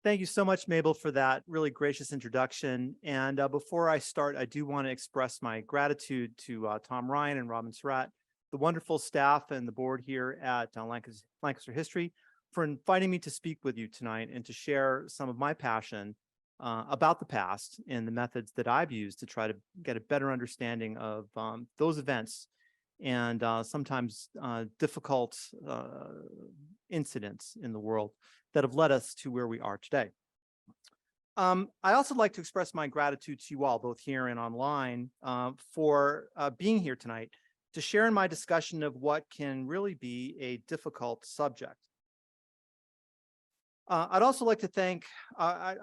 Thank you so much, Mabel, for that really gracious introduction. And before I start, I do want to express my gratitude to Tom Ryan and Robin Surratt, the wonderful staff and the board here at Lancaster History, for inviting me to speak with you tonight and to share some of my passion about the past and the methods that I've used to try to get a better understanding of those events and sometimes difficult incidents in the world that have led us to where we are today. I also like to express my gratitude to you all, both here and online, for being here tonight to share in my discussion of what can really be a difficult subject. I'd also like to thank, I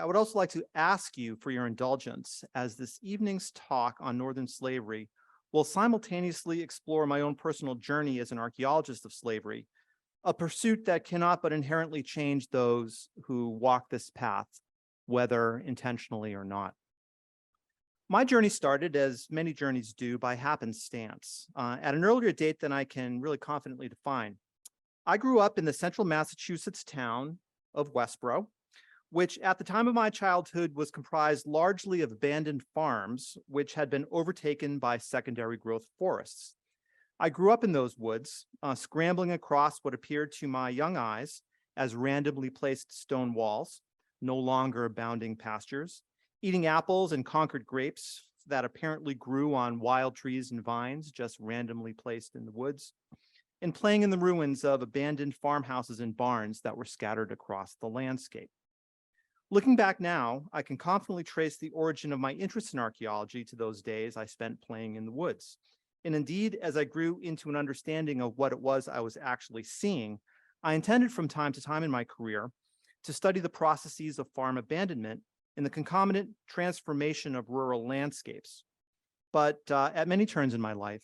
would also like to ask you for your indulgence as this evening's talk on Northern slavery will simultaneously explore my own personal journey as an archaeologist of slavery, a pursuit that cannot but inherently change those who walk this path, whether intentionally or not. My journey started, as many journeys do, by happenstance, at an earlier date than I can really confidently define. I grew up in the central Massachusetts town of Westboro, which at the time of my childhood was comprised largely of abandoned farms, which had been overtaken by secondary growth forests. I grew up in those woods, scrambling across what appeared to my young eyes as randomly placed stone walls, no longer abounding pastures, eating apples and Concord grapes that apparently grew on wild trees and vines just randomly placed in the woods, and playing in the ruins of abandoned farmhouses and barns that were scattered across the landscape. Looking back now, I can confidently trace the origin of my interest in archaeology to those days I spent playing in the woods. And indeed, as I grew into an understanding of what it was I was actually seeing, I intended from time to time in my career to study the processes of farm abandonment and the concomitant transformation of rural landscapes. But at many turns in my life,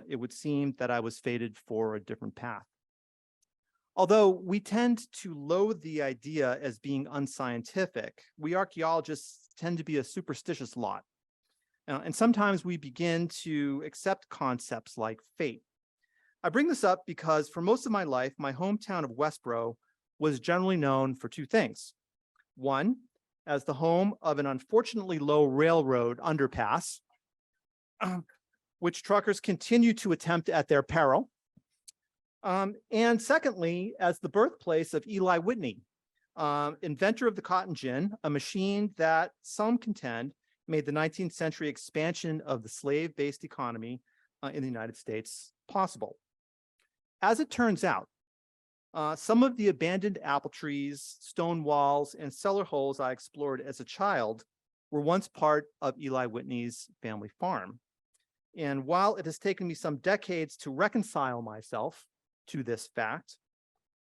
it would seem that I was fated for a different path. Although we tend to loathe the idea as being unscientific, we archaeologists tend to be a superstitious lot. And sometimes we begin to accept concepts like fate. I bring this up because for most of my life, my hometown of Westboro was generally known for two things. One, as the home of an unfortunately low railroad underpass, which truckers continue to attempt at their peril. And secondly, as the birthplace of Eli Whitney, inventor of the cotton gin, a machine that some contend made the 19th century expansion of the slave-based economy in the United States possible. As it turns out, some of the abandoned apple trees, stone walls, and cellar holes I explored as a child were once part of Eli Whitney's family farm. And while it has taken me some decades to reconcile myself to this fact,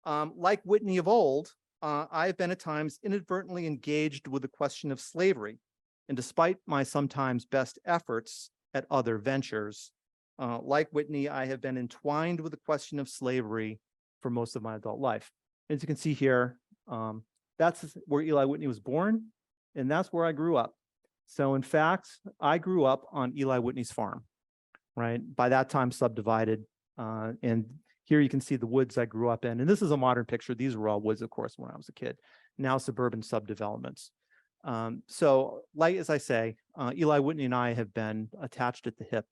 like Whitney of old, I have been at times inadvertently engaged with the question of slavery. And despite my sometimes best efforts at other ventures, like Whitney, I have been entwined with the question of slavery for most of my adult life. As you can see here, that's where Eli Whitney was born, and that's where I grew up. So in fact, I grew up on Eli Whitney's farm, right? By that time subdivided, and here you can see the woods I grew up in. And this is a modern picture. These were all woods, of course, when I was a kid. Now suburban subdevelopments. So like as I say, Eli Whitney and I have been attached at the hip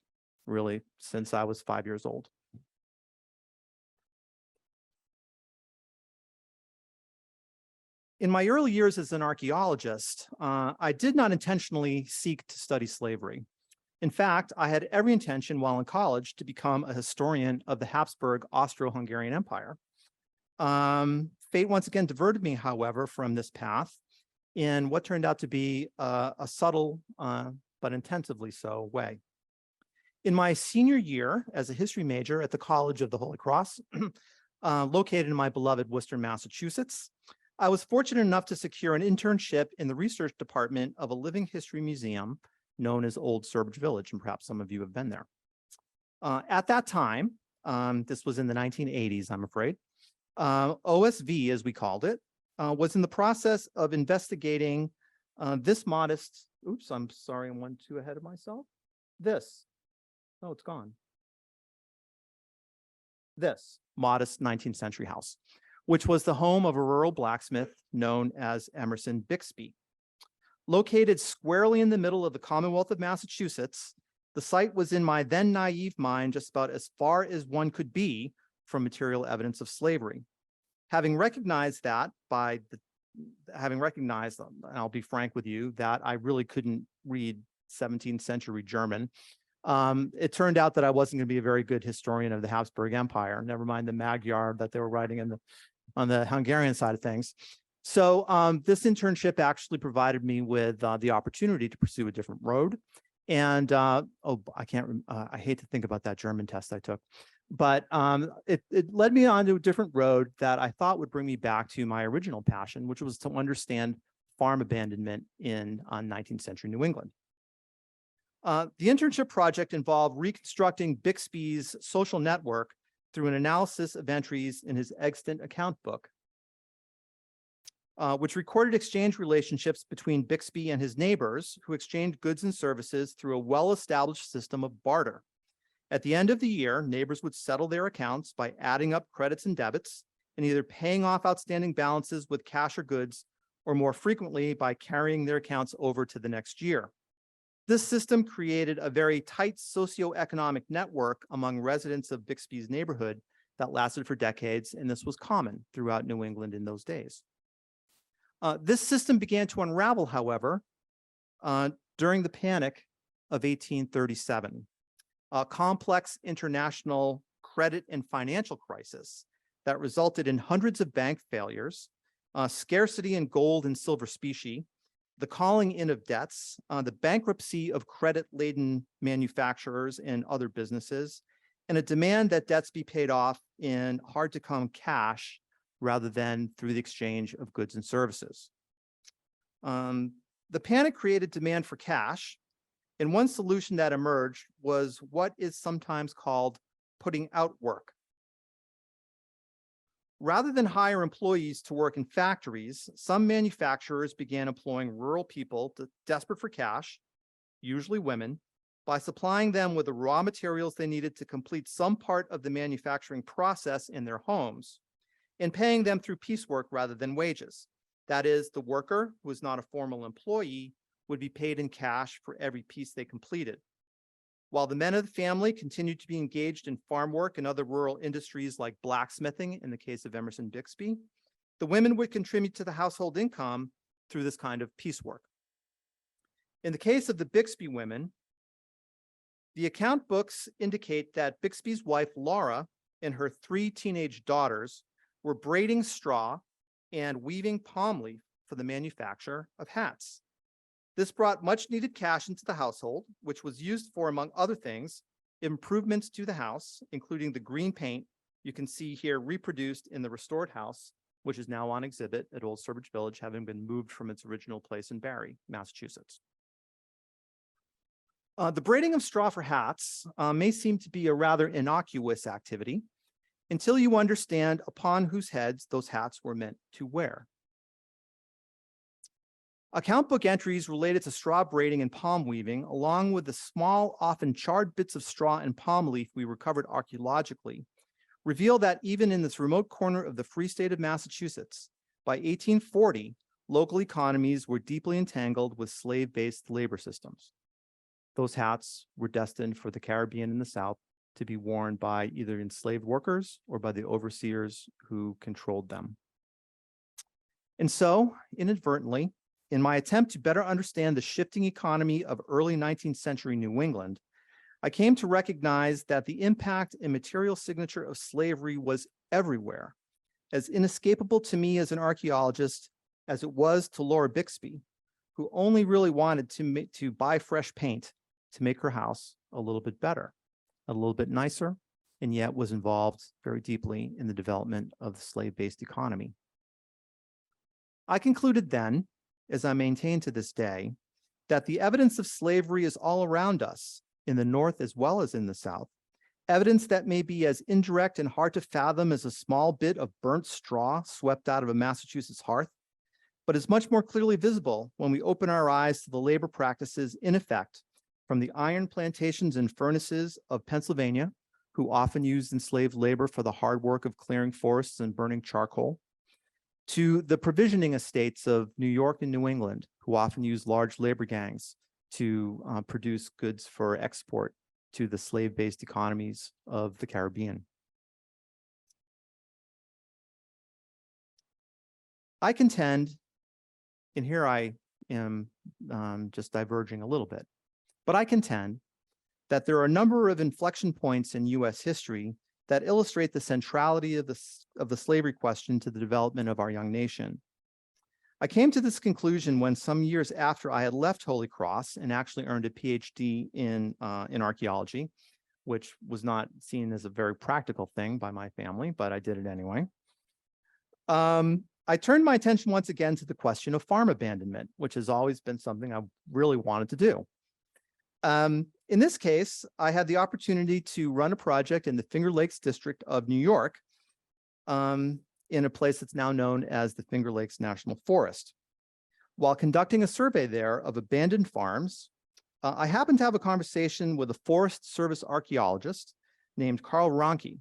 really since I was 5 years old. In my early years as an archaeologist, I did not intentionally seek to study slavery. In fact, I had every intention while in college to become a historian of the Habsburg Austro-Hungarian Empire. Fate once again diverted me, however, from this path in what turned out to be a subtle but intensively so way. In my senior year as a history major at the College of the Holy Cross, located in my beloved Worcester, Massachusetts, I was fortunate enough to secure an internship in the research department of a living history museum known as Old Sturbridge Village, and perhaps some of you have been there. At that time, this was in the 1980s, I'm afraid, OSV, as we called it, was in the process of investigating this modest, oops, I'm sorry, I'm 1-2 ahead of myself. This, oh, it's gone. This modest 19th century house, which was the home of a rural blacksmith known as Emerson Bixby. Located squarely in the middle of the Commonwealth of Massachusetts, the site was in my then naive mind just about as far as one could be from material evidence of slavery. Having recognized, and I'll be frank with you, that I really couldn't read 17th century German, it turned out that I wasn't going to be a very good historian of the Habsburg Empire, never mind the Magyar that they were writing on the Hungarian side of things. So this internship actually provided me with the opportunity to pursue a different road. And I hate to think about that German test I took, but it led me on to a different road that I thought would bring me back to my original passion, which was to understand farm abandonment in 19th century New England. The internship project involved reconstructing Bixby's social network through an analysis of entries in his extant account book, which recorded exchange relationships between Bixby and his neighbors who exchanged goods and services through a well-established system of barter. At the end of the year, neighbors would settle their accounts by adding up credits and debits and either paying off outstanding balances with cash or goods, or more frequently by carrying their accounts over to the next year. This system created a very tight socioeconomic network among residents of Bixby's neighborhood that lasted for decades, and this was common throughout New England in those days. This system began to unravel, however, during the Panic of 1837, a complex international credit and financial crisis that resulted in hundreds of bank failures, scarcity in gold and silver specie, the calling in of debts, the bankruptcy of credit-laden manufacturers and other businesses, and a demand that debts be paid off in hard-to-come cash rather than through the exchange of goods and services. The panic created demand for cash, and one solution that emerged was what is sometimes called putting out work. Rather than hire employees to work in factories, some manufacturers began employing rural people desperate for cash, usually women, by supplying them with the raw materials they needed to complete some part of the manufacturing process in their homes, and paying them through piecework rather than wages. That is, the worker, who was not a formal employee, would be paid in cash for every piece they completed. While the men of the family continued to be engaged in farm work and other rural industries like blacksmithing in the case of Emerson Bixby, the women would contribute to the household income through this kind of piecework. In the case of the Bixby women, the account books indicate that Bixby's wife, Laura, and her 3 teenage daughters were braiding straw and weaving palm leaf for the manufacture of hats. This brought much needed cash into the household, which was used for, among other things, improvements to the house, including the green paint you can see here reproduced in the restored house, which is now on exhibit at Old Sturbridge Village, having been moved from its original place in Barre, Massachusetts. The braiding of straw for hats may seem to be a rather innocuous activity until you understand upon whose heads those hats were meant to wear. Account book entries related to straw braiding and palm weaving, along with the small, often charred bits of straw and palm leaf we recovered archaeologically, reveal that even in this remote corner of the free state of Massachusetts, by 1840, local economies were deeply entangled with slave-based labor systems. Those hats were destined for the Caribbean and the South to be worn by either enslaved workers or by the overseers who controlled them. And so, inadvertently, in my attempt to better understand the shifting economy of early 19th century New England, I came to recognize that the impact and material signature of slavery was everywhere, as inescapable to me as an archaeologist as it was to Laura Bixby, who only really wanted to buy fresh paint to make her house a little bit better, a little bit nicer, and yet was involved very deeply in the development of the slave-based economy. I concluded then, as I maintain to this day, that the evidence of slavery is all around us, in the North as well as in the South, evidence that may be as indirect and hard to fathom as a small bit of burnt straw swept out of a Massachusetts hearth, but is much more clearly visible when we open our eyes to the labor practices in effect from the iron plantations and furnaces of Pennsylvania who often used enslaved labor for the hard work of clearing forests and burning charcoal, to the provisioning estates of New York and New England, who often used large labor gangs to produce goods for export to the slave-based economies of the Caribbean. I contend, and here I am just diverging a little bit, but I contend that there are a number of inflection points in U.S. history that illustrate the centrality of the slavery question to the development of our young nation. I came to this conclusion when some years after I had left Holy Cross and actually earned a PhD in archaeology, which was not seen as a very practical thing by my family, but I did it anyway. I turned my attention once again to the question of farm abandonment, which has always been something I really wanted to do. In this case, I had the opportunity to run a project in the Finger Lakes district of New York, in a place that's now known as the Finger Lakes National Forest. While conducting a survey there of abandoned farms, I happened to have a conversation with a Forest Service archaeologist named Carl Ronke.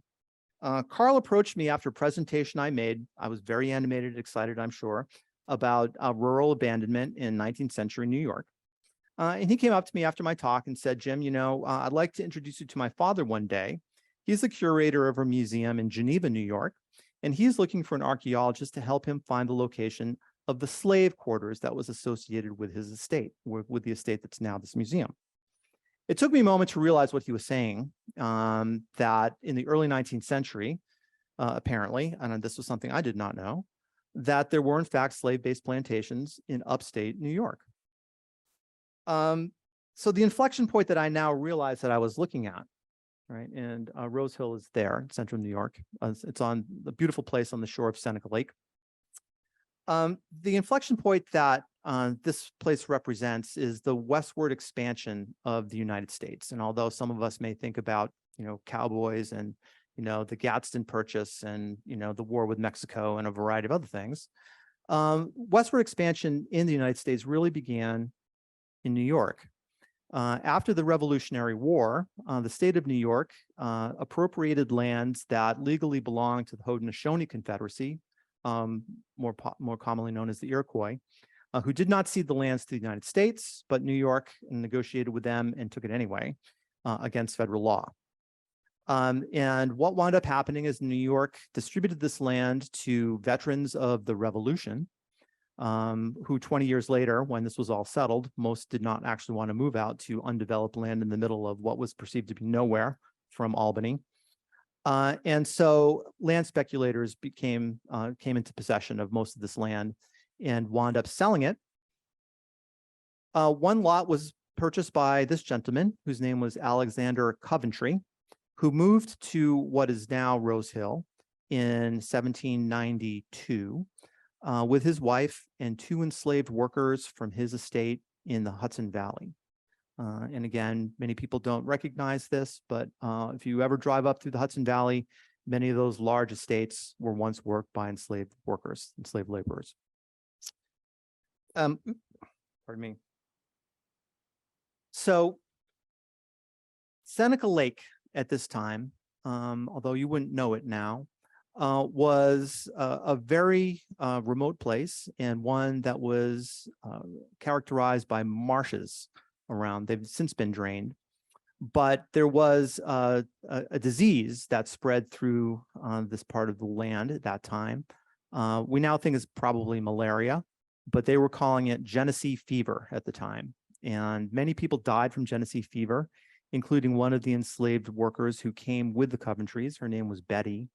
Carl approached me after a presentation I made. I was very animated, excited, I'm sure, about rural abandonment in 19th century New York. And he came up to me after my talk and said, Jim, I'd like to introduce you to my father one day. He's the curator of a museum in Geneva, New York, and he's looking for an archaeologist to help him find the location of the slave quarters that was associated with his estate, with the estate that's now this museum. It took me a moment to realize what he was saying, that in the early 19th century, apparently, and this was something I did not know, that there were in fact slave-based plantations in upstate New York. So the inflection point that I now realize that I was looking at, right, and Rose Hill is there in central New York. It's on the beautiful place on the shore of Seneca Lake. The inflection point that this place represents is the westward expansion of the United States. And although some of us may think about, cowboys and, the Gadsden Purchase and, the war with Mexico and a variety of other things, westward expansion in the United States really began in New York. After the Revolutionary War, the state of New York appropriated lands that legally belonged to the Haudenosaunee Confederacy, more commonly known as the Iroquois, who did not cede the lands to the United States, but New York negotiated with them and took it anyway against federal law. And what wound up happening is New York distributed this land to veterans of the Revolution, who 20 years later, when this was all settled, most did not actually want to move out to undeveloped land in the middle of what was perceived to be nowhere from Albany. And so land speculators came into possession of most of this land and wound up selling it. One lot was purchased by this gentleman, whose name was Alexander Coventry, who moved to what is now Rose Hill in 1792 with his wife and 2 enslaved workers from his estate in the Hudson Valley. And again, many people don't recognize this, but if you ever drive up through the Hudson Valley, many of those large estates were once worked by enslaved workers, enslaved laborers. Pardon me. So Seneca Lake at this time, although you wouldn't know it now, was a very remote place and one that was characterized by marshes around. They've since been drained, but there was a disease that spread through this part of the land at that time. We now think it's probably malaria, but they were calling it Genesee fever at the time. And many people died from Genesee fever, including one of the enslaved workers who came with the Coventrys. Her name was Betty.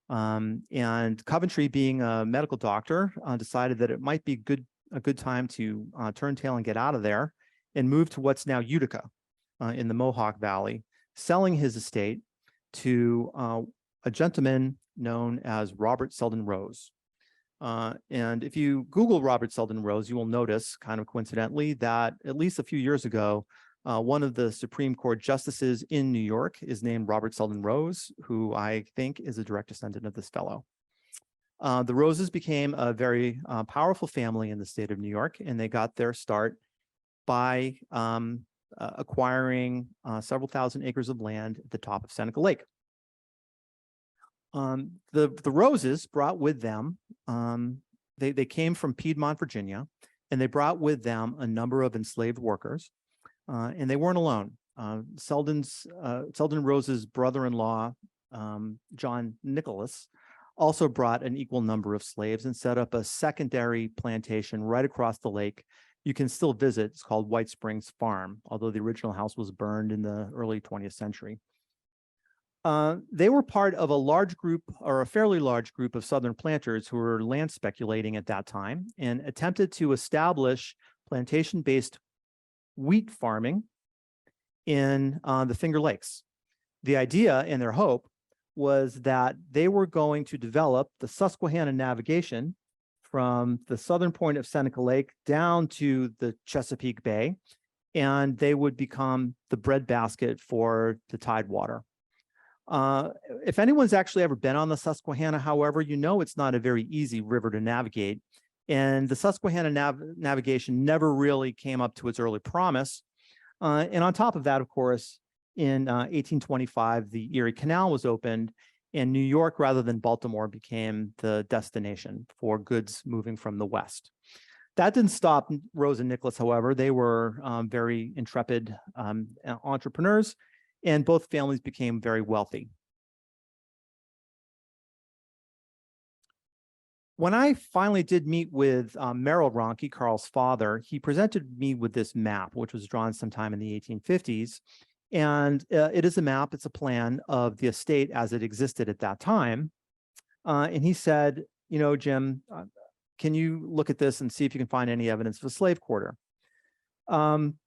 And Coventry, being a medical doctor, decided that it might be a good time to turn tail and get out of there and move to what's now Utica in the Mohawk Valley, selling his estate to a gentleman known as Robert Selden Rose. And if you Google Robert Selden Rose, you will notice, kind of coincidentally, that at least a few years ago, one of the Supreme Court justices in New York is named Robert Selden Rose, who I think is a direct descendant of this fellow. The Roses became a very powerful family in the state of New York, and they got their start by acquiring several thousand acres of land at the top of Seneca Lake. The Roses brought with them, they came from Piedmont, Virginia, and they brought with them a number of enslaved workers, and they weren't alone. Selden Rose's brother-in-law, John Nicholas, also brought an equal number of slaves and set up a secondary plantation right across the lake. You can still visit. It's called White Springs Farm, although the original house was burned in the early 20th century. They were part of a large group, or a fairly large group, of Southern planters who were land speculating at that time and attempted to establish plantation-based wheat farming in the Finger Lakes. The idea and their hope was that they were going to develop the Susquehanna navigation from the southern point of Seneca Lake down to the Chesapeake Bay, and they would become the breadbasket for the Tidewater. If anyone's actually ever been on the Susquehanna, however, you know it's not a very easy river to navigate, and the Susquehanna navigation never really came up to its early promise. And on top of that, of course, in 1825, the Erie Canal was opened, and New York, rather than Baltimore, became the destination for goods moving from the west. That didn't stop Rose and Nicholas, however. They were very intrepid entrepreneurs, and both families became very wealthy. When I finally did meet with Merrill Ronke, Carl's father, he presented me with this map, which was drawn sometime in the 1850s. And it is a map, it's a plan of the estate as it existed at that time. And he said, you know, Jim, can you look at this and see if you can find any evidence of a slave quarter? Being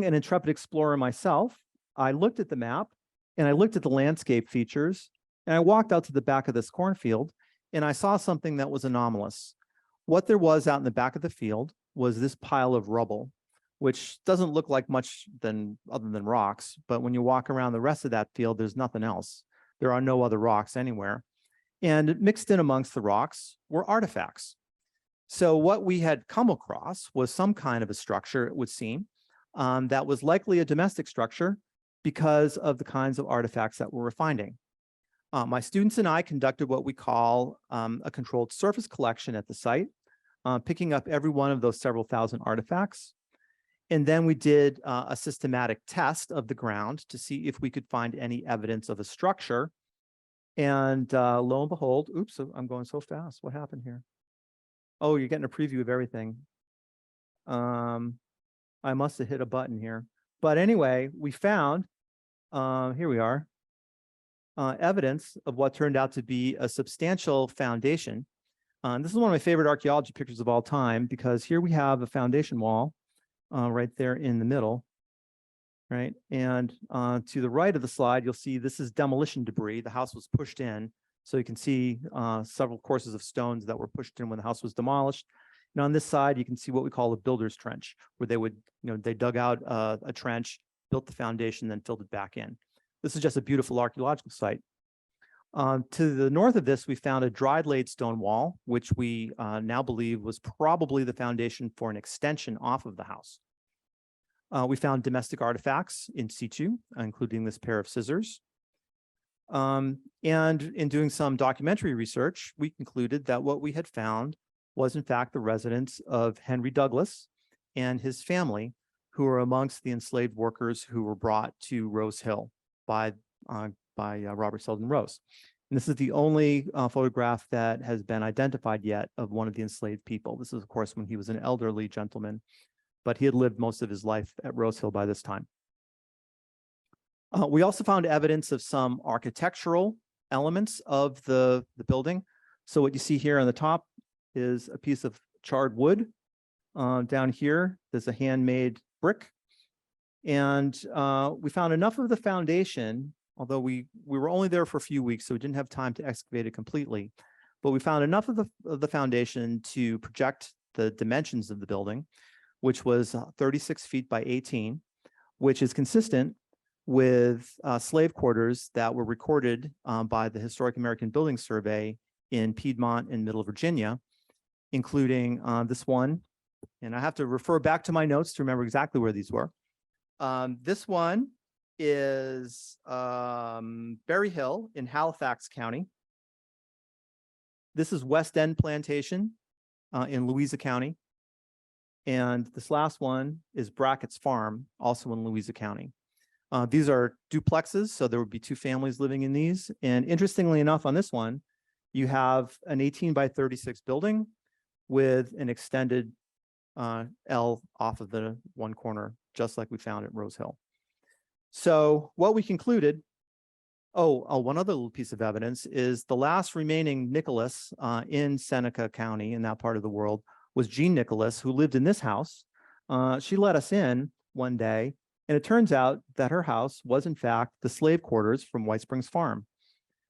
an intrepid explorer myself, I looked at the map and I looked at the landscape features, and I walked out to the back of this cornfield and I saw something that was anomalous. What there was out in the back of the field was this pile of rubble, which doesn't look like much other than rocks, but when you walk around the rest of that field, there's nothing else. There are no other rocks anywhere. And mixed in amongst the rocks were artifacts. So what we had come across was some kind of a structure, it would seem, that was likely a domestic structure because of the kinds of artifacts that we were finding. My students and I conducted what we call a controlled surface collection at the site, picking up every one of those several thousand artifacts. And then we did a systematic test of the ground to see if we could find any evidence of a structure. And lo and behold, oops, I'm going so fast. What happened here? Oh, you're getting a preview of everything. I must have hit a button here. But anyway, we found, here we are, evidence of what turned out to be a substantial foundation. This is one of my favorite archaeology pictures of all time, because here we have a foundation wall right there in the middle, right? And to the right of the slide, you'll see this is demolition debris. The house was pushed in. So you can see several courses of stones that were pushed in when the house was demolished. And on this side, you can see what we call a builder's trench, where they would, they dug out a trench, built the foundation, then filled it back in. This is just a beautiful archaeological site. To the north of this, we found a dried laid stone wall, which we now believe was probably the foundation for an extension off of the house. We found domestic artifacts in situ, including this pair of scissors. And in doing some documentary research, we concluded that what we had found was in fact the residence of Henry Douglas and his family, who were amongst the enslaved workers who were brought to Rose Hill by Robert Selden Rose. And this is the only photograph that has been identified yet of one of the enslaved people. This is, of course, when he was an elderly gentleman, but he had lived most of his life at Rose Hill by this time. We also found evidence of some architectural elements of the building. So what you see here on the top is a piece of charred wood. Down here, there's a handmade brick. And we found enough of the foundation, although we were only there for a few weeks, so we didn't have time to excavate it completely. But we found enough of the foundation to project the dimensions of the building, which was 36 feet by 18, which is consistent with slave quarters that were recorded by the Historic American Building Survey in Piedmont and Middle Virginia, including this one And I have to refer back to my notes to remember exactly where these were. This one is Berry Hill in Halifax County. This is West End Plantation in Louisa County. And this last one is Brackett's Farm, also in Louisa County. These are duplexes, so there would be two families living in these. And interestingly enough, on this one, you have an 18 by 36 building with an extended L off of the one corner, just like we found at Rose Hill. So what we concluded, one other little piece of evidence is the last remaining Nicholas in Seneca County, in that part of the world, was Jean Nicholas, who lived in this house. She let us in one day, and it turns out that her house was, in fact, the slave quarters from White Springs Farm.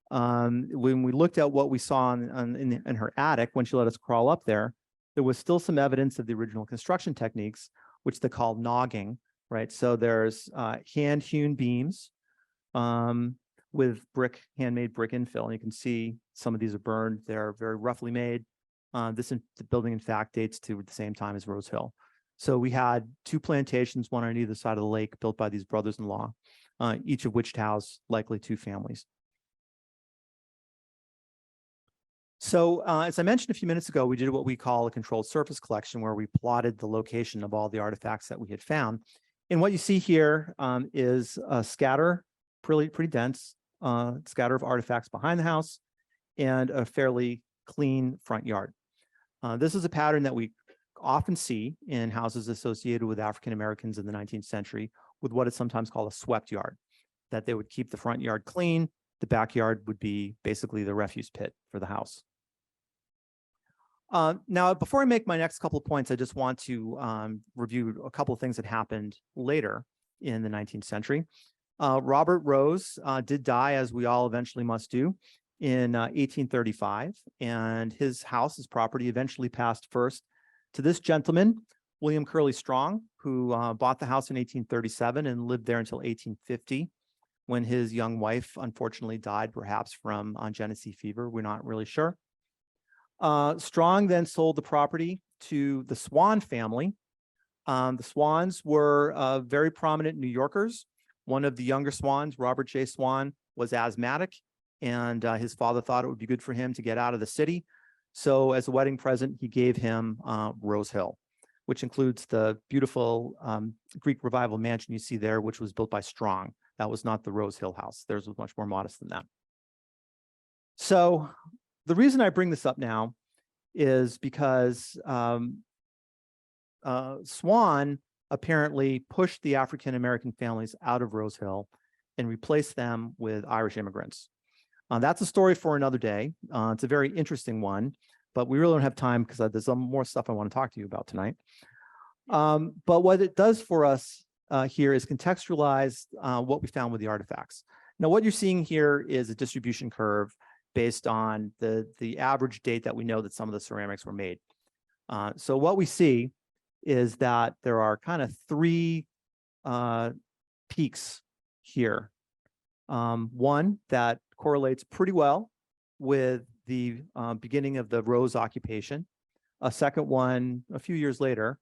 When we looked at what we saw in her attic, when she let us crawl up there, there was still some evidence of the original construction techniques, which they call nogging, right? So there's hand-hewn beams with handmade brick infill. And you can see some of these are burned. They're very roughly made. The building, in fact, dates to the same time as Rose Hill. So we had two plantations, one on either side of the lake, built by these brothers-in-law, each of which housed likely two families. So as I mentioned a few minutes ago, we did what we call a controlled surface collection, where we plotted the location of all the artifacts that we had found. And what you see here is a scatter, pretty dense scatter of artifacts behind the house and a fairly clean front yard. This is a pattern that we often see in houses associated with African Americans in the 19th century, with what is sometimes called a swept yard, that they would keep the front yard clean. The backyard would be basically the refuse pit for the house. Now, before I make my next couple of points, I just want to review a couple of things that happened later in the 19th century. Robert Rose did die, as we all eventually must do, in 1835, and his house, his property, eventually passed first to this gentleman, William Curley Strong, who bought the house in 1837 and lived there until 1850, when his young wife unfortunately died, perhaps from Genesee fever. We're not really sure. Strong then sold the property to the Swan family. The Swans were very prominent New Yorkers. One of the younger Swans, Robert J. Swan, was asthmatic, and his father thought it would be good for him to get out of the city. So as a wedding present, he gave him Rose Hill, which includes the beautiful Greek Revival mansion you see there, which was built by Strong. That was not the Rose Hill house. Theirs was much more modest than that. So the reason I bring this up now is because Swan apparently pushed the African-American families out of Rose Hill and replaced them with Irish immigrants. That's a story for another day. It's a very interesting one, but we really don't have time because there's some more stuff I want to talk to you about tonight. But what it does for us here is contextualize what we found with the artifacts. Now, what you're seeing here is a distribution curve based on the average date that we know that some of the ceramics were made. So what we see is that there are kind of three peaks here. One that correlates pretty well with the beginning of the Rose occupation. A second one a few years later.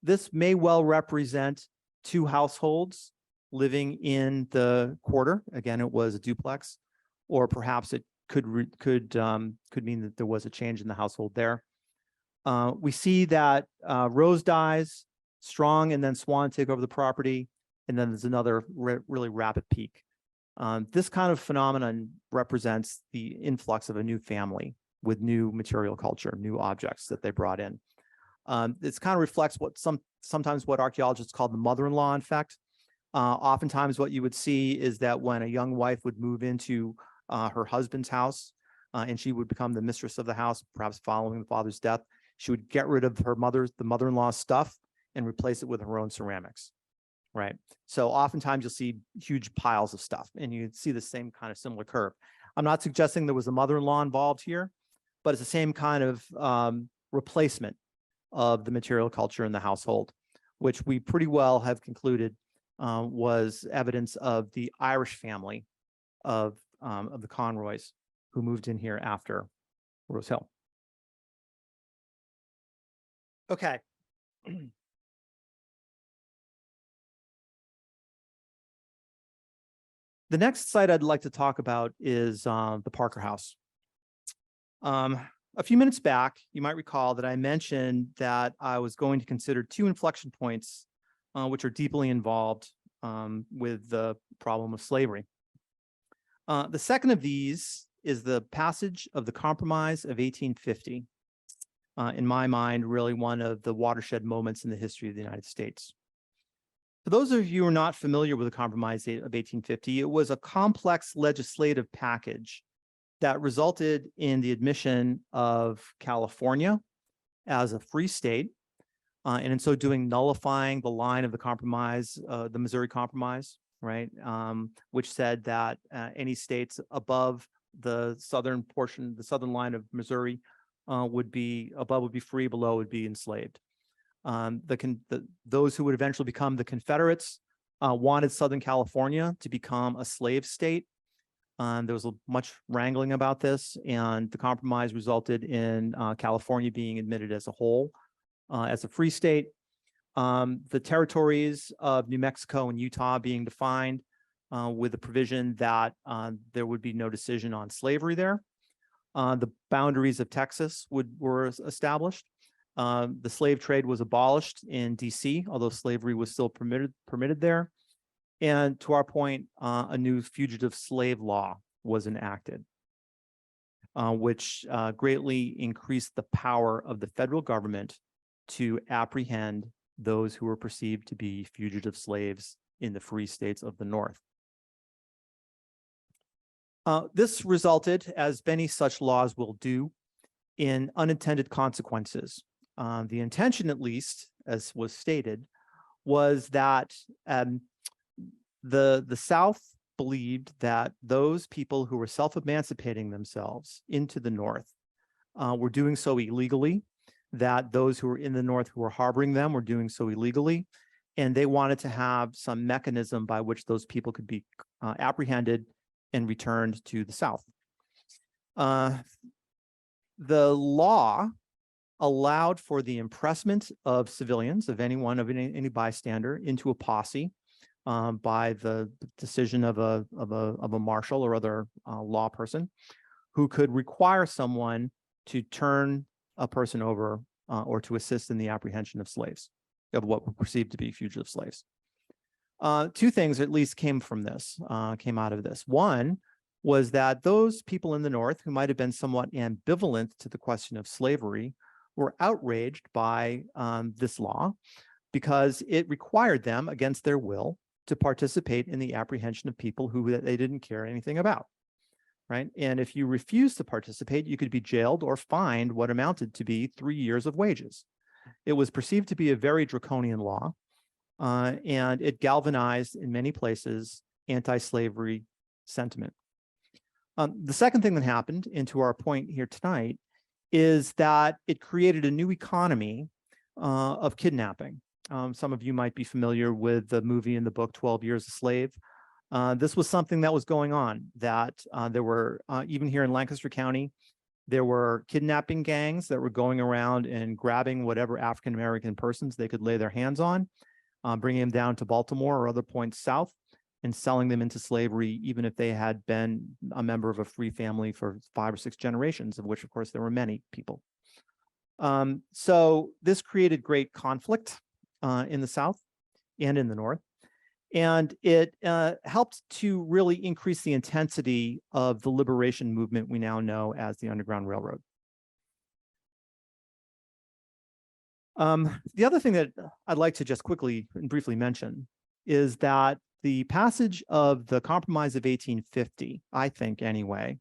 This may well represent two households living in the quarter. Again, it was a duplex, or perhaps it could mean that there was a change in the household there. We see that Rose dies, Strong and then Swan take over the property, and then there's another really rapid peak. This kind of phenomenon represents the influx of a new family with new material culture, new objects that they brought in. This kind of reflects what sometimes what archaeologists call the mother-in-law effect. Oftentimes what you would see is that when a young wife would move into her husband's house and she would become the mistress of the house, perhaps following the father's death, she would get rid of the mother-in-law's stuff and replace it with her own ceramics, right? So oftentimes you'll see huge piles of stuff, and you see the same kind of similar curve. I'm not suggesting there was a mother-in-law involved here, but it's the same kind of replacement of the material culture in the household, which we pretty well have concluded was evidence of the Irish family of the Conroys who moved in here after Rose Hill. Okay, The next site I'd like to talk about is the Parker House. A few minutes back, you might recall that I mentioned that I was going to consider two inflection points which are deeply involved with the problem of slavery. The second of these is the passage of the Compromise of 1850. In my mind, really one of the watershed moments in the history of the United States. For those of you who are not familiar with the Compromise of 1850, it was a complex legislative package that resulted in the admission of California as a free state, and in so doing nullifying the line of the compromise, the Missouri Compromise, right, which said that any states above the southern portion, the southern line of Missouri, would be free, below would be enslaved. Those who would eventually become the Confederates wanted Southern California to become a slave state. There was much wrangling about this, and the compromise resulted in California being admitted as a whole, as a free state. The territories of New Mexico and Utah being defined with the provision that there would be no decision on slavery there. The boundaries of Texas were established. The slave trade was abolished in DC, although slavery was still permitted there. And to our point, a new fugitive slave law was enacted, which greatly increased the power of the federal government to apprehend those who were perceived to be fugitive slaves in the free states of the North. This resulted, as many such laws will do, in unintended consequences. The intention, at least, as was stated, was that the South believed that those people who were self-emancipating themselves into the North were doing so illegally, that those who were in the North who were harboring them were doing so illegally, and they wanted to have some mechanism by which those people could be apprehended and returned to the South. The law allowed for the impressment of civilians, of any bystander, into a posse by the decision of a marshal or other law person, who could require someone to turn a person over or to assist in the apprehension of slaves, of what were perceived to be fugitive slaves. Two things at least came out of this. One was that those people in the North who might have been somewhat ambivalent to the question of slavery were outraged by this law because it required them, against their will, to participate in the apprehension of people who they didn't care anything about, right? And if you refused to participate, you could be jailed or fined what amounted to be 3 years of wages. It was perceived to be a very draconian law, and it galvanized, in many places, anti-slavery sentiment. The second thing that happened, and to our point here tonight, is that it created a new economy of kidnapping. Some of you might be familiar with the movie and the book 12 Years a Slave. This was something that was going on, that there were, even here in Lancaster County, there were kidnapping gangs that were going around and grabbing whatever African-American persons they could lay their hands on, bringing them down to Baltimore or other points south, and selling them into slavery, even if they had been a member of a free family for 5 or 6 generations, of which, of course, there were many people. So this created great conflict in the South and in the North, and it helped to really increase the intensity of the liberation movement we now know as the Underground Railroad. The other thing that I'd like to just quickly and briefly mention is that the passage of the Compromise of 1850, I think anyway,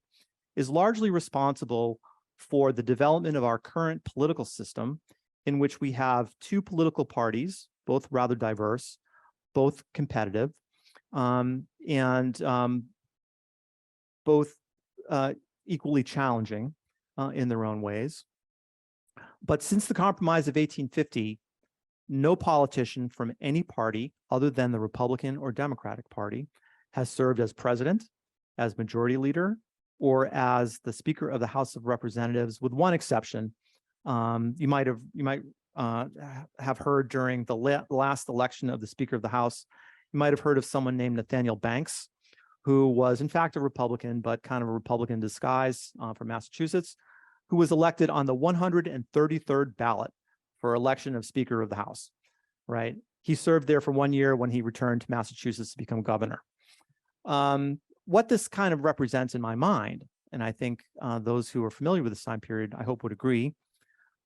is largely responsible for the development of our current political system, in which we have 2 political parties, both rather diverse, both competitive, and both equally challenging in their own ways. But since the Compromise of 1850, no politician from any party other than the Republican or Democratic Party has served as president, as majority leader, or as the Speaker of the House of Representatives, with one exception. You might have heard during the last election of the Speaker of the House. You might have heard of someone named Nathaniel Banks, who was in fact a Republican, but kind of a Republican in disguise from Massachusetts, who was elected on the 133rd ballot for election of Speaker of the House, right? He served there for 1 year when he returned to Massachusetts to become governor. What this kind of represents in my mind, and I think those who are familiar with this time period, I hope would agree,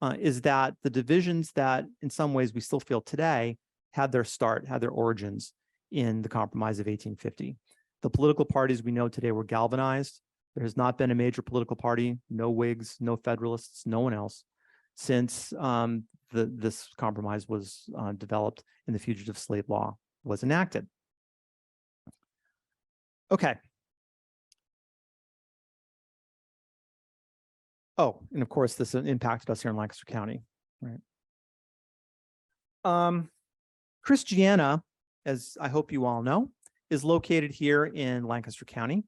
is that the divisions that in some ways we still feel today had their start, had their origins in the Compromise of 1850. The political parties we know today were galvanized. There has not been a major political party, no Whigs, no Federalists, no one else, since this compromise was developed and the fugitive slave law was enacted. Okay. Oh, and of course, this impacted us here in Lancaster County, right? Christiana, as I hope you all know, is located here in Lancaster County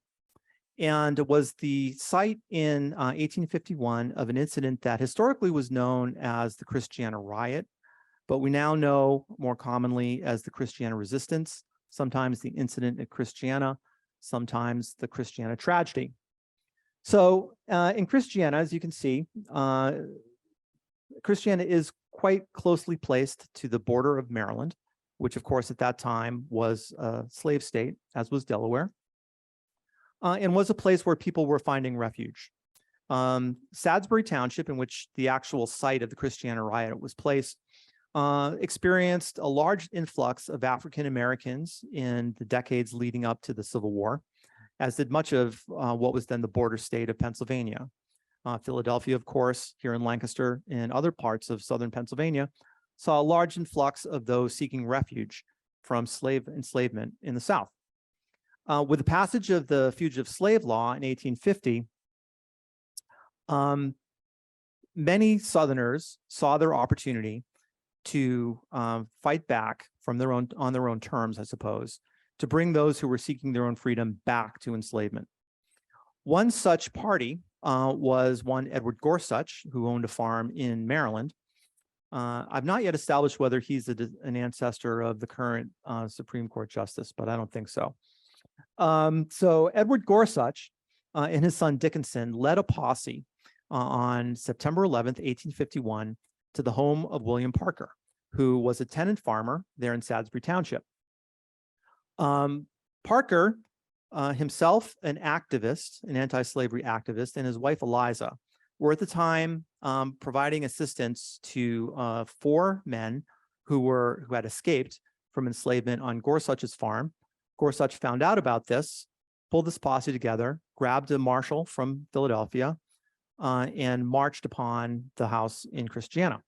and was the site in 1851 of an incident that historically was known as the Christiana Riot, but we now know more commonly as the Christiana Resistance, sometimes the incident at Christiana, sometimes the Christiana Tragedy. So in Christiana, as you can see, Christiana is quite closely placed to the border of Maryland, which of course at that time was a slave state, as was Delaware, and was a place where people were finding refuge. Sadsbury Township, in which the actual site of the Christiana Riot was placed, experienced a large influx of African Americans in the decades leading up to the Civil War, as did much of what was then the border state of Pennsylvania. Philadelphia, of course, here in Lancaster and other parts of southern Pennsylvania, saw a large influx of those seeking refuge from slave enslavement in the South. With the passage of the Fugitive Slave Law in 1850, many Southerners saw their opportunity to fight back from on their own terms, I suppose, to bring those who were seeking their own freedom back to enslavement. One such party was one Edward Gorsuch, who owned a farm in Maryland. I've not yet established whether he's an ancestor of the current Supreme Court justice, but I don't think so. So Edward Gorsuch and his son Dickinson led a posse on September 11th, 1851, to the home of William Parker, who was a tenant farmer there in Sadsbury Township. Parker, himself an activist, an anti-slavery activist, and his wife Eliza were at the time providing assistance to 4 men who had escaped from enslavement on Gorsuch's farm. Gorsuch found out about this, pulled this posse together, grabbed a marshal from Philadelphia, and marched upon the house in Christiana.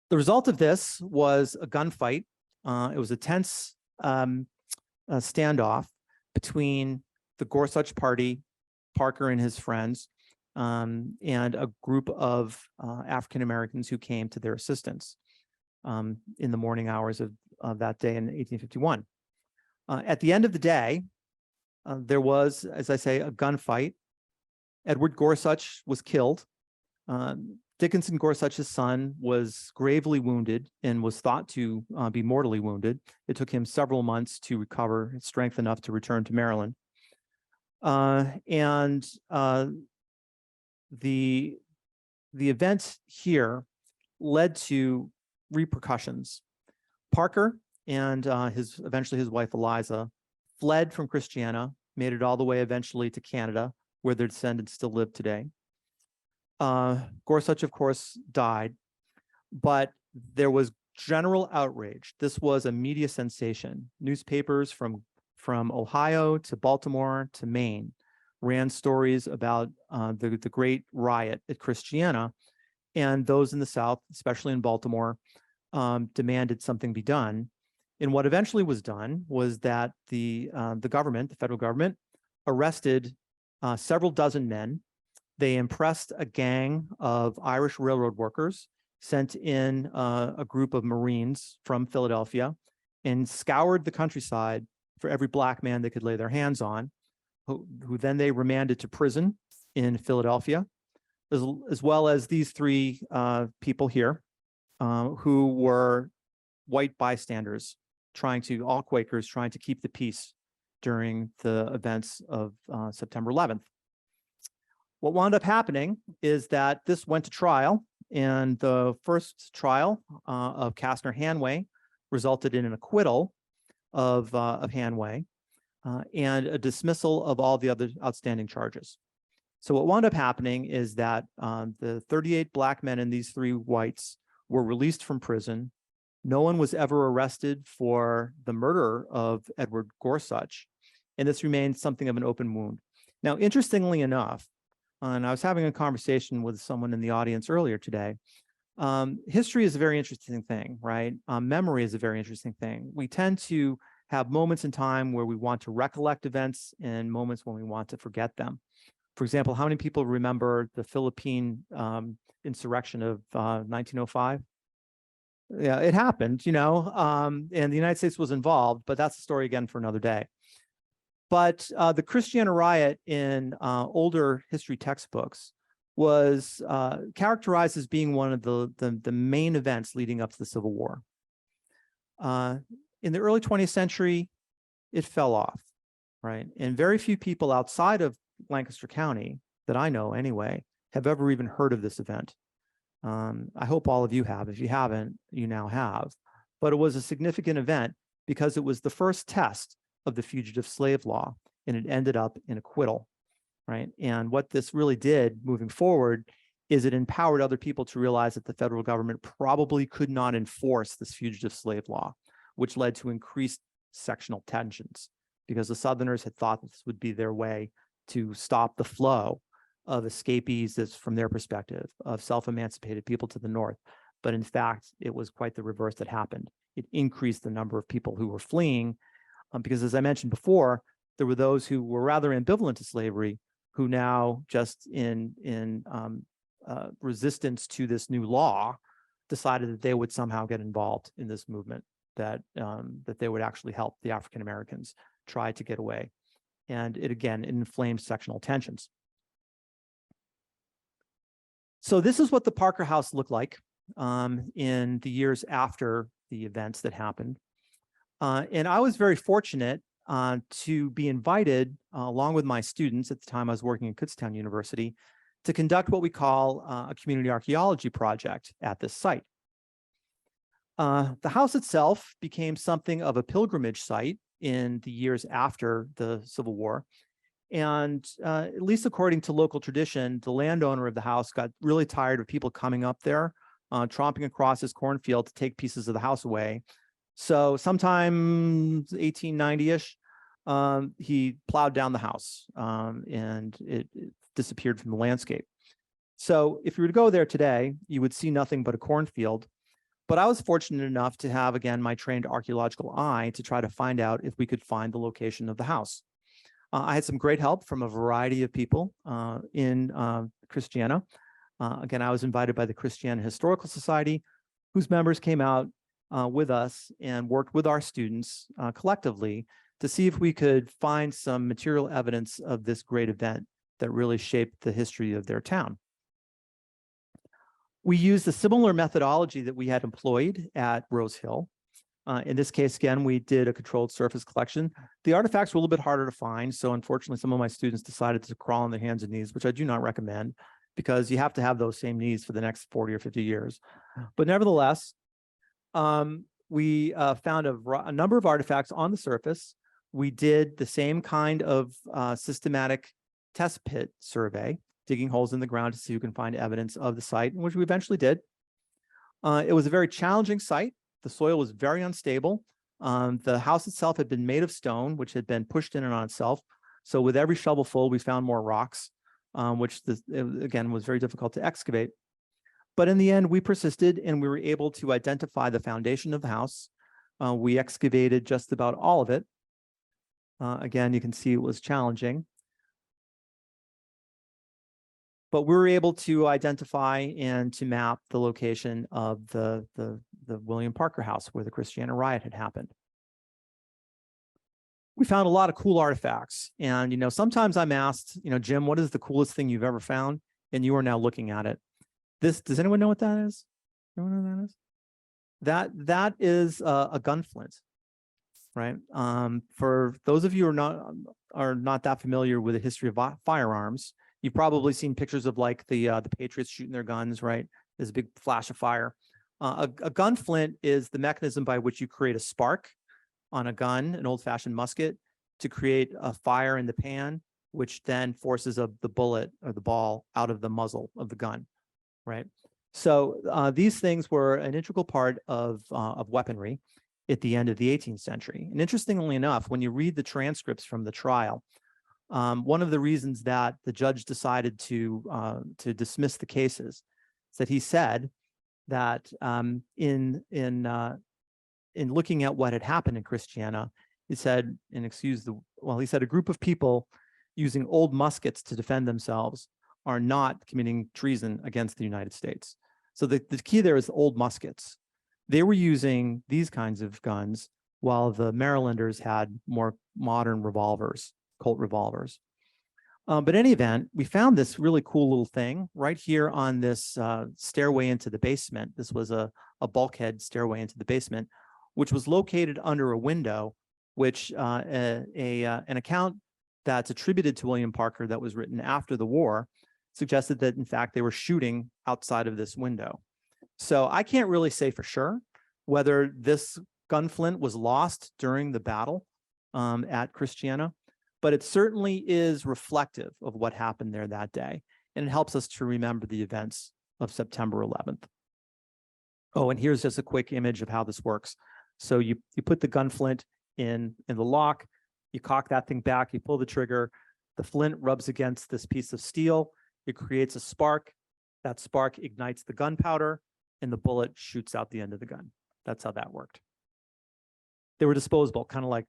The result of this was a gunfight. It was a tense standoff between the Gorsuch party, Parker and his friends, and a group of African Americans who came to their assistance in the morning hours of that day in 1851. At the end of the day, there was, as I say, a gunfight. Edward Gorsuch was killed. Dickinson Gorsuch's son was gravely wounded and was thought to be mortally wounded. It took him several months to recover strength enough to return to Maryland. The event here led to repercussions. Parker and eventually his wife Eliza fled from Christiana, made it all the way eventually to Canada, where their descendants still live today. Gorsuch, of course, died, but there was general outrage. This was a media sensation. Newspapers from Ohio to Baltimore to Maine ran stories about the great riot at Christiana, and those in the South, especially in Baltimore, demanded something be done. And what eventually was done was that the government, the federal government, arrested several dozen men. They impressed a gang of Irish railroad workers, sent in a group of Marines from Philadelphia, and scoured the countryside for every black man they could lay their hands on, who then they remanded to prison in Philadelphia, as well as these 3 people here, who were white bystanders, all Quakers trying to keep the peace during the events of September 11th. What wound up happening is that this went to trial, and the first trial of Kastner Hanway resulted in an acquittal of Hanway and a dismissal of all the other outstanding charges. So what wound up happening is that the 38 black men and these 3 whites were released from prison. No one was ever arrested for the murder of Edward Gorsuch, and this remained something of an open wound. Now, interestingly enough, and I was having a conversation with someone in the audience earlier today, history is a very interesting thing, right? Memory is a very interesting thing. We tend to have moments in time where we want to recollect events and moments when we want to forget them. For example, how many people remember the Philippine insurrection of 1905? Yeah, it happened, and the United States was involved, but that's a story again for another day. But the Christiana riot in older history textbooks was characterized as being one of the main events leading up to the Civil War. In the early 20th century, it fell off, right? And very few people outside of Lancaster County, that I know anyway, have ever even heard of this event. I hope all of you have. If you haven't, you now have. But it was a significant event because it was the first test of the fugitive slave law, and it ended up in acquittal, right? And what this really did moving forward is it empowered other people to realize that the federal government probably could not enforce this fugitive slave law, which led to increased sectional tensions because the Southerners had thought this would be their way to stop the flow of escapees, that's from their perspective, of self-emancipated people to the north. But in fact, it was quite the reverse that happened. It increased the number of people who were fleeing because, as I mentioned before, there were those who were rather ambivalent to slavery who now, just in resistance to this new law, decided that they would somehow get involved in this movement, that they would actually help the African Americans try to get away. And it inflamed sectional tensions. So this is what the Parker House looked like in the years after the events that happened. And I was very fortunate to be invited, along with my students at the time I was working at Kutztown University, to conduct what we call a community archaeology project at this site. The house itself became something of a pilgrimage site in the years after the Civil War. And at least according to local tradition, the landowner of the house got really tired of people coming up there, tromping across his cornfield to take pieces of the house away. So sometime 1890-ish, he plowed down the house and it disappeared from the landscape. So if you were to go there today, you would see nothing but a cornfield. But I was fortunate enough to have, again, my trained archaeological eye to try to find out if we could find the location of the house. I had some great help from a variety of people in Christiana. Again, I was invited by the Christiana Historical Society, whose members came out with us and worked with our students collectively to see if we could find some material evidence of this great event that really shaped the history of their town. We used a similar methodology that we had employed at Rose Hill. In this case, again, we did a controlled surface collection. The artifacts were a little bit harder to find, so unfortunately, some of my students decided to crawl on their hands and knees, which I do not recommend because you have to have those same knees for the next 40 or 50 years. But nevertheless, we found a number of artifacts on the surface. We did the same kind of systematic test pit survey, digging holes in the ground to see who can find evidence of the site, which we eventually did. It was a very challenging site. The soil was very unstable. The house itself had been made of stone, which had been pushed in and on itself. So with every shovelful, we found more rocks, which again was very difficult to excavate. But in the end, we persisted and we were able to identify the foundation of the house. We excavated just about all of it. Again, you can see it was challenging. But we were able to identify and to map the location of the William Parker house where the Christiana riot had happened. We found a lot of cool artifacts. And, sometimes I'm asked, Jim, what is the coolest thing you've ever found? And you are now looking at it. Does anyone know what that is? Anyone know what that is? That is a gunflint, right? For those of you who are not that familiar with the history of firearms, you've probably seen pictures of like the Patriots shooting their guns, right? There's a big flash of fire. A gunflint is the mechanism by which you create a spark on a gun, an old-fashioned musket, to create a fire in the pan, which then forces the bullet or the ball out of the muzzle of the gun, right? So these things were an integral part of weaponry at the end of the 18th century. And interestingly enough, when you read the transcripts from the trial, one of the reasons that the judge decided to dismiss the cases is that he said that in looking at what had happened in Christiana, he said, and he said a group of people using old muskets to defend themselves are not committing treason against the United States. So the key there is old muskets. They were using these kinds of guns while the Marylanders had more modern revolvers, Colt revolvers. But in any event, we found this really cool little thing right here on this stairway into the basement. This was a bulkhead stairway into the basement, which was located under a window, which an account that's attributed to William Parker that was written after the war suggested that, in fact, they were shooting outside of this window. So I can't really say for sure whether this gunflint was lost during the battle at Christiana, but it certainly is reflective of what happened there that day. And it helps us to remember the events of September 11th. Oh, and here's just a quick image of how this works. So you put the gunflint in the lock, you cock that thing back, you pull the trigger, the flint rubs against this piece of steel, it creates a spark, that spark ignites the gunpowder, and the bullet shoots out the end of the gun. That's how that worked. They were disposable, kind of like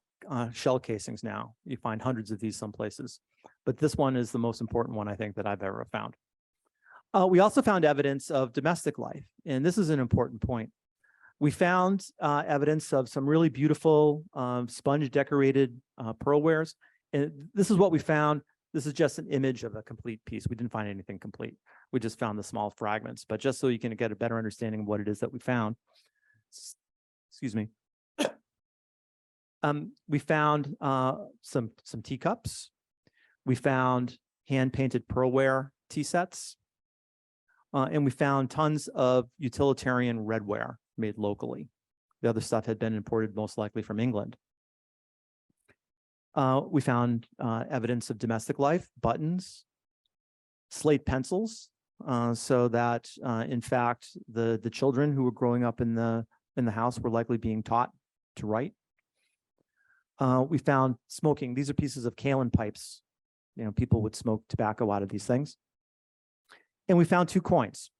shell casings now. You find hundreds of these some places, but this one is the most important one I think that I've ever found. We also found evidence of domestic life, and this is an important point. We found evidence of some really beautiful sponge decorated pearlwares, and this is what we found. This is just an image of a complete piece. We didn't find anything complete. We just found the small fragments, but just so you can get a better understanding of what it is that we found. Excuse me. We found some teacups. We found hand-painted pearlware tea sets. And we found tons of utilitarian redware made locally. The other stuff had been imported most likely from England. We found evidence of domestic life, buttons, slate pencils, so that in fact the children who were growing up in the house were likely being taught to write. We found smoking. These are pieces of kaolin pipes. You know, people would smoke tobacco out of these things. And we found 2 coins.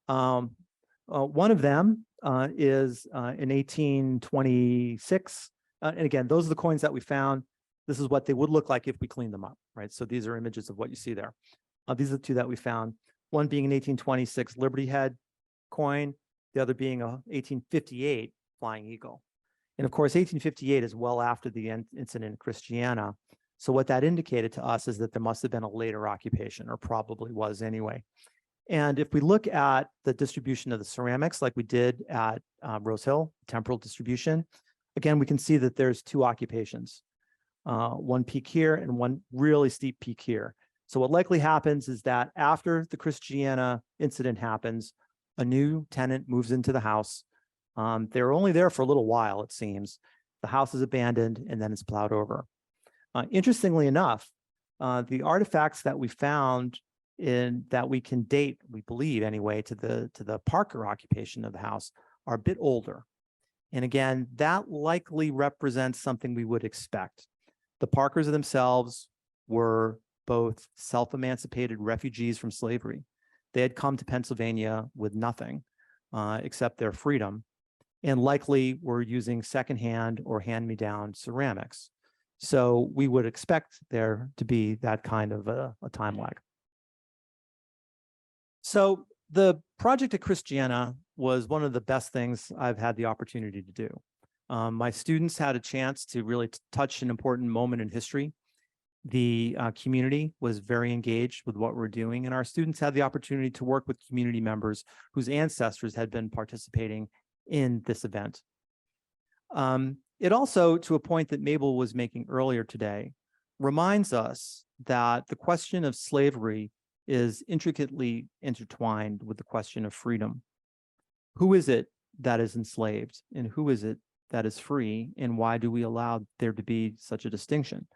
One of them is in 1826. And again, those are the coins that we found. This is what they would look like if we cleaned them up, right? So these are images of what you see there. These are the 2 that we found. One being an 1826 Liberty Head coin, the other being a 1858 Flying Eagle. And of course, 1858 is well after the incident in Christiana. So what that indicated to us is that there must have been a later occupation, or probably was anyway. And if we look at the distribution of the ceramics, like we did at Rose Hill, temporal distribution, again, we can see that there's 2 occupations, one peak here and one really steep peak here. So what likely happens is that after the Christiana incident happens, a new tenant moves into the house. They're only there for a little while, it seems. The house is abandoned and then it's plowed over. Interestingly enough, the artifacts that we found that we can date, we believe anyway, to the Parker occupation of the house are a bit older. And again, that likely represents something we would expect. The Parkers themselves were both self-emancipated refugees from slavery. They had come to Pennsylvania with nothing except their freedom, and likely were using secondhand or hand-me-down ceramics. So we would expect there to be that kind of a time lag. So the project at Christiana was one of the best things I've had the opportunity to do. My students had a chance to really touch an important moment in history. The community was very engaged with what we're doing, and our students had the opportunity to work with community members whose ancestors had been participating in this event. It also, to a point that Mabel was making earlier today, reminds us that the question of slavery is intricately intertwined with the question of freedom. Who is it that is enslaved, and who is it that is free, and why do we allow there to be such a distinction?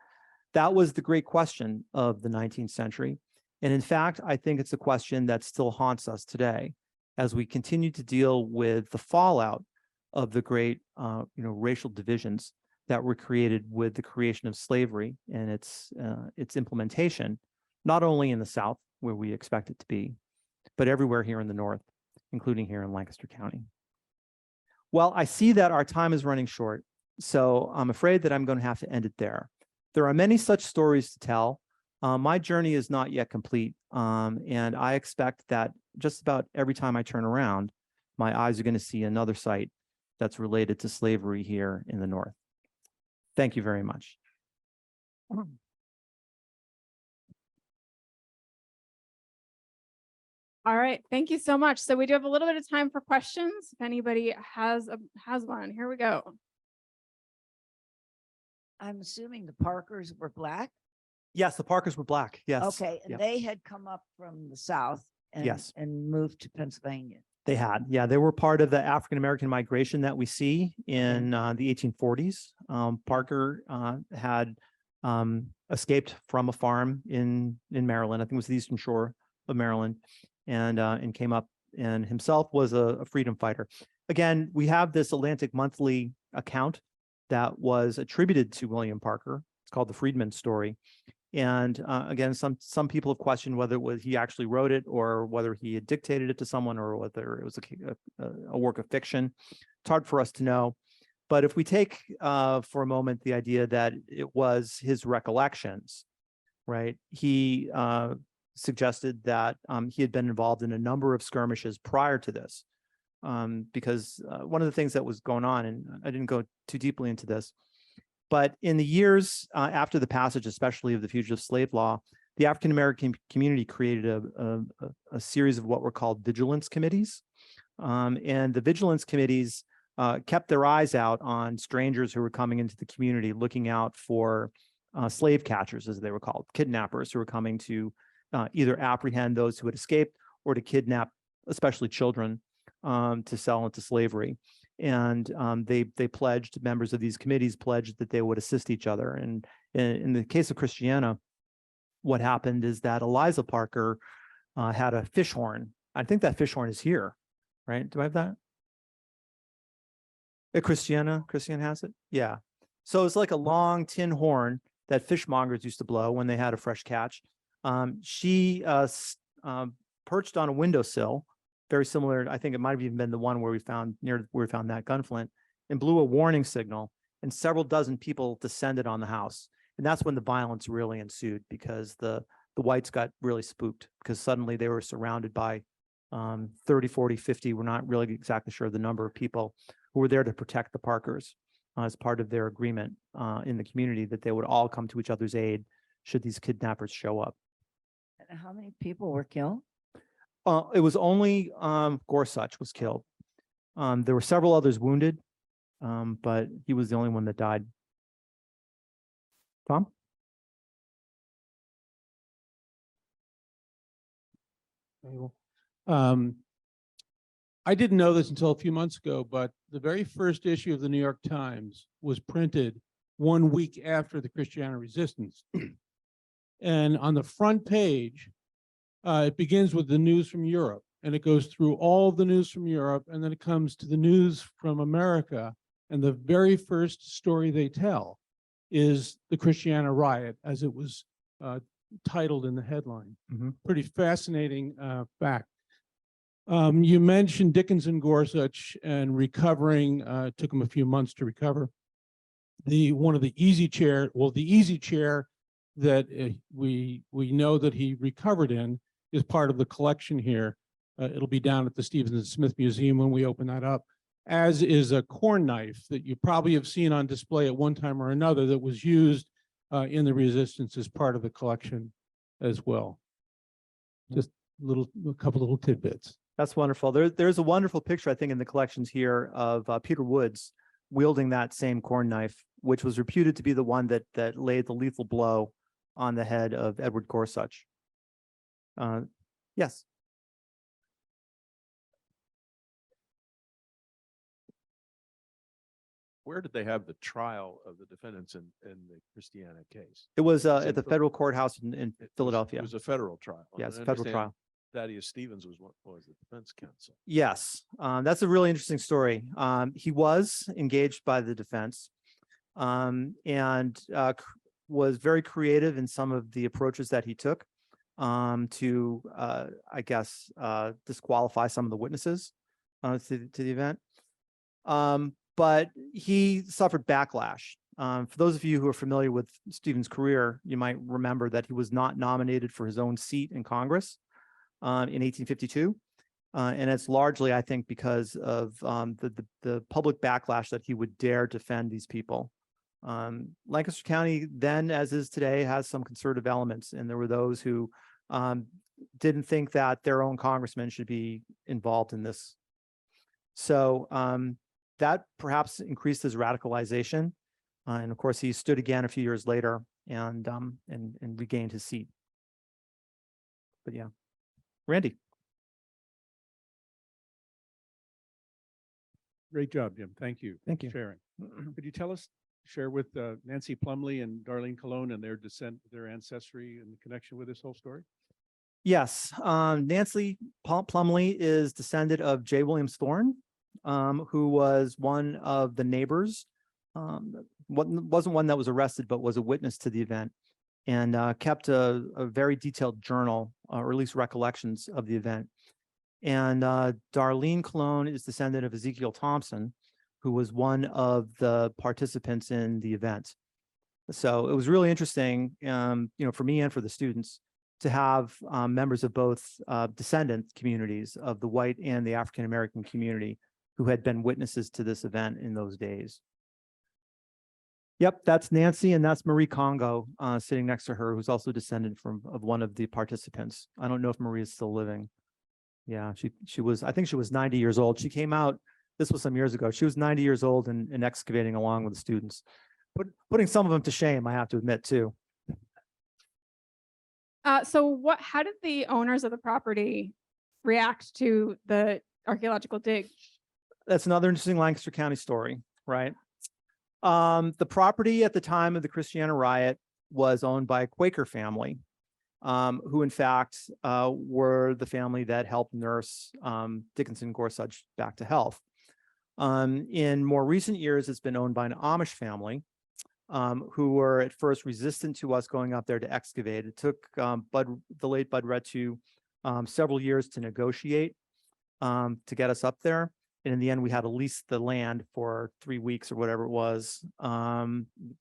That was the great question of the 19th century. And in fact, I think it's a question that still haunts us today as we continue to deal with the fallout of the great racial divisions that were created with the creation of slavery and its implementation, not only in the South, where we expect it to be, but everywhere here in the North, including here in Lancaster County. Well, I see that our time is running short, so I'm afraid that I'm going to have to end it there. There are many such stories to tell. My journey is not yet complete, and I expect that just about every time I turn around, my eyes are going to see another site that's related to slavery here in the North. Thank you very much. All right, thank you so much. So we do have a little bit of time for questions. If anybody has one, here we go. I'm assuming the Parkers were Black. Yes, the Parkers were Black. Yes. Okay, and they had come up from the South and, Yes. and moved to Pennsylvania. They had. Yeah, they were part of the African-American migration that we see in the 1840s. Parker had escaped from a farm in Maryland. I think it was the Eastern Shore of Maryland, and came up, and himself was a freedom fighter. Again, we have this Atlantic Monthly account that was attributed to William Parker. It's called the Freedman Story. And again, some people have questioned whether it was he actually wrote it, or whether he had dictated it to someone, or whether it was a work of fiction. It's hard for us to know. But if we take for a moment the idea that it was his recollections, right? He suggested that he had been involved in a number of skirmishes prior to this, because one of the things that was going on, and I didn't go too deeply into this, but in the years after the passage, especially of the Fugitive Slave Law, the African-American community created a series of what were called vigilance committees. And the vigilance committees kept their eyes out on strangers who were coming into the community, looking out for slave catchers, as they were called, kidnappers who were coming to either apprehend those who had escaped or to kidnap, especially children, to sell into slavery. And they pledged, members of these committees pledged that they would assist each other. And in the case of Christiana, what happened is that Eliza Parker had a fish horn. I think that fish horn is here, right? Do I have that? Christiana has it? Yeah. So it's like a long tin horn that fishmongers used to blow when they had a fresh catch. She perched on a windowsill, very similar. I think it might have even been the one where we found that gunflint, and blew a warning signal, and several dozen people descended on the house. And that's when the violence really ensued, because the whites got really spooked, because suddenly they were surrounded by 30, 40, 50, we're not really exactly sure the number of people who were there to protect the Parkers as part of their agreement in the community that they would all come to each other's aid should these kidnappers show up. And how many people were killed? It was only Gorsuch was killed. There were several others wounded, but he was the only one that died. Tom? I didn't know this until a few months ago, but the very first issue of the New York Times was printed 1 week after the Christiana resistance. And on the front page, it begins with the news from Europe, and it goes through all the news from Europe, and then it comes to the news from America. And the very first story they tell is the Christiana riot, as it was titled in the headline. Mm-hmm. Pretty fascinating fact. You mentioned Dickinson Gorsuch and recovering. Took him a few months to recover. The easy chair that we know that he recovered in is part of the collection here. It'll be down at the Stevens and Smith Museum when we open that up, as is a corn knife that you probably have seen on display at one time or another that was used in the resistance as part of the collection as well. Just a couple little tidbits. That's wonderful. There's a wonderful picture, I think, in the collections here of Peter Woods wielding that same corn knife, which was reputed to be the one that laid the lethal blow on the head of Edward Gorsuch. Yes. Where did they have the trial of the defendants in the Christiana case? It was It's at in the Phil- federal courthouse in It was- Philadelphia. It was a federal trial. Yes, I federal understand trial. Thaddeus Stevens was the defense counsel. Yes, that's a really interesting story. He was engaged by the defense and was very creative in some of the approaches that he took to, I guess, disqualify some of the witnesses to the event. But he suffered backlash. For those of you who are familiar with Stevens' career, you might remember that he was not nominated for his own seat in Congress in 1852. And it's largely, I think, because of the public backlash that he would dare defend these people. Lancaster County then, as is today, has some conservative elements, and there were those who didn't think that their own congressman should be involved in this. So that perhaps increased his radicalization. And of course, he stood again a few years later and regained his seat. But yeah, Randy. Great job, Jim. Thank you. Thank you. for sharing. Could you share with Nancy Plumley and Darlene Colon and their their ancestry and connection with this whole story? Yes, Nancy Plumley is descendant of J. Williams Thorne, who was one of the neighbors. Wasn't one that was arrested, but was a witness to the event, and kept a very detailed journal, or at least recollections of the event. And Darlene Colon is descendant of Ezekiel Thompson, who was one of the participants in the event. So it was really interesting, for me and for the students, to have members of both descendant communities of the white and the African-American community who had been witnesses to this event in those days. Yep, that's Nancy, and that's Marie Congo sitting next to her, who's also descendant of one of the participants. I don't know if Marie is still living. Yeah, she was, I think she was 90 years old. She came out, this was some years ago. She was 90 years old and excavating along with the students. Putting some of them to shame, I have to admit, too. How did the owners of the property react to the archaeological dig? That's another interesting Lancaster County story, right? The property at the time of the Christiana riot was owned by a Quaker family, who in fact were the family that helped nurse Dickinson Gorsuch back to health. In more recent years, it's been owned by an Amish family who were at first resistant to us going up there to excavate. It took the late Bud Retu several years to negotiate to get us up there. And in the end, we had to lease the land for 3 weeks or whatever it was.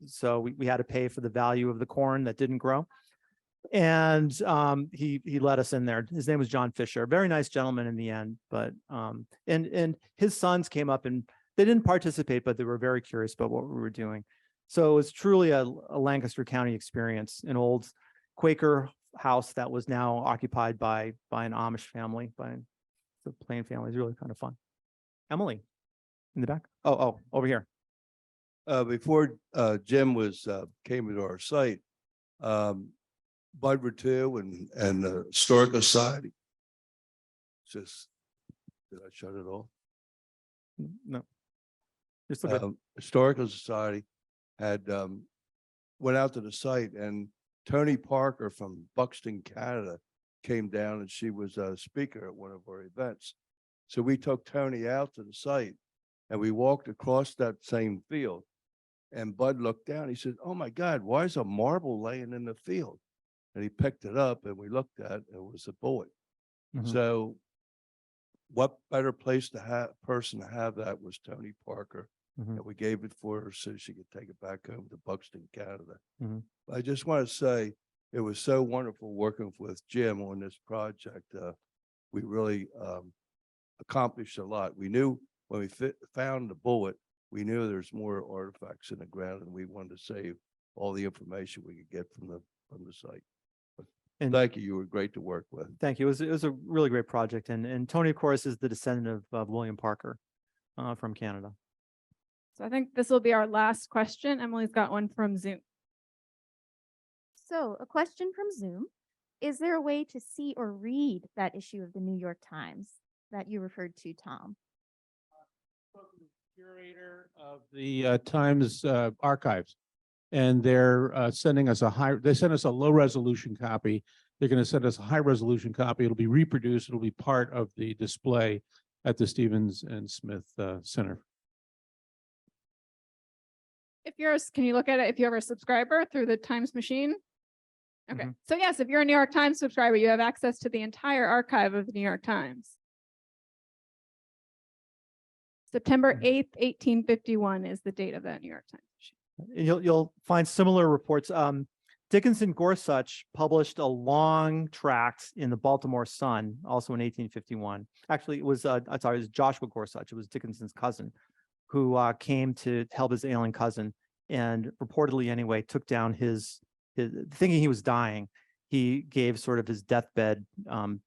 So we had to pay for the value of the corn that didn't grow. And he let us in there. His name was John Fisher, a very nice gentleman in the end. But and his sons came up and they didn't participate, but they were very curious about what we were doing. So it's truly a Lancaster County experience, an old Quaker house that was now occupied by an Amish family, by the Plain family. It's really kind of fun. Emily, in the back. Oh, over here. Before Jim came to our site, Bud Retu and the Historical Society. Did I shut it off? No. You're still good. Historical Society had went out to the site, and Tony Parker from Buxton, Canada, came down, and she was a speaker at one of our events. So we took Tony out to the site, and we walked across that same field. And Bud looked down. He said, "Oh my God, why is a marble laying in the field?" And he picked it up, and we looked at it. It was a bullet. Mhm. So, what better place to person to have that was Tony Parker. Mhm. And we gave it for her so she could take it back home to Buxton, Canada. Mhm. I just want to say it was so wonderful working with Jim on this project. We really accomplished a lot. We knew when we found the bullet, we knew there's more artifacts in the ground, and we wanted to save all the information we could get from the site. And Thank you. You were great to work with. thank you. It was a really great project. And Tony, of course, is the descendant of William Parker from Canada. So I think this will be our last question. Emily's got one from Zoom. So, a question from Zoom. Is there a way to see or read that issue of the New York Times that you referred to, Tom? Curator of the Times archives, and they're sending us they sent us a low resolution copy. They're going to send us a high resolution copy. It'll be reproduced. It'll be part of the display at the Stevens and Smith Center. If you're, can you look at it if you're a subscriber through the Times machine? Okay, Mhm. so yes, if you're a New York Times subscriber, you have access to the entire archive of the New York Times. September 8th, 1851 is the date of that New York Times machine. And you'll find similar reports. Dickinson Gorsuch published a long tract in the Baltimore Sun, also in 1851. Actually, it was it was Joshua Gorsuch. It was Dickinson's cousin, who came to help his ailing cousin, and reportedly anyway took down his thinking he was dying. He gave sort of his deathbed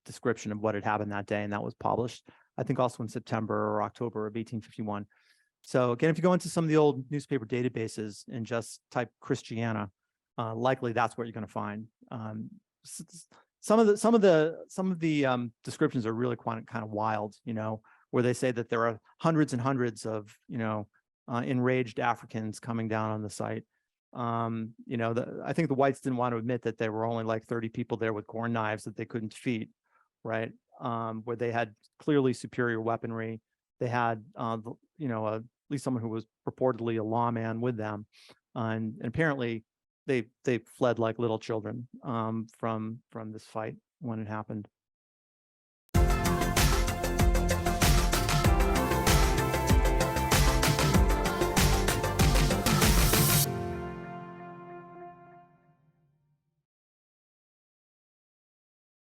description of what had happened that day, and that was published, I think, also in September or October of 1851. So again, if you go into some of the old newspaper databases and just type Christiana, likely that's what you're going to find. Some of the descriptions are really kind of wild, you know, where they say that there are hundreds and hundreds of, you know, enraged Africans coming down on the site. You know, I think the whites didn't want to admit that there were only like 30 people there with corn knives that they couldn't defeat, right? Where they had clearly superior weaponry. They had, you know, at least someone who was purportedly a lawman with them, and apparently they fled like little children from this fight when it happened.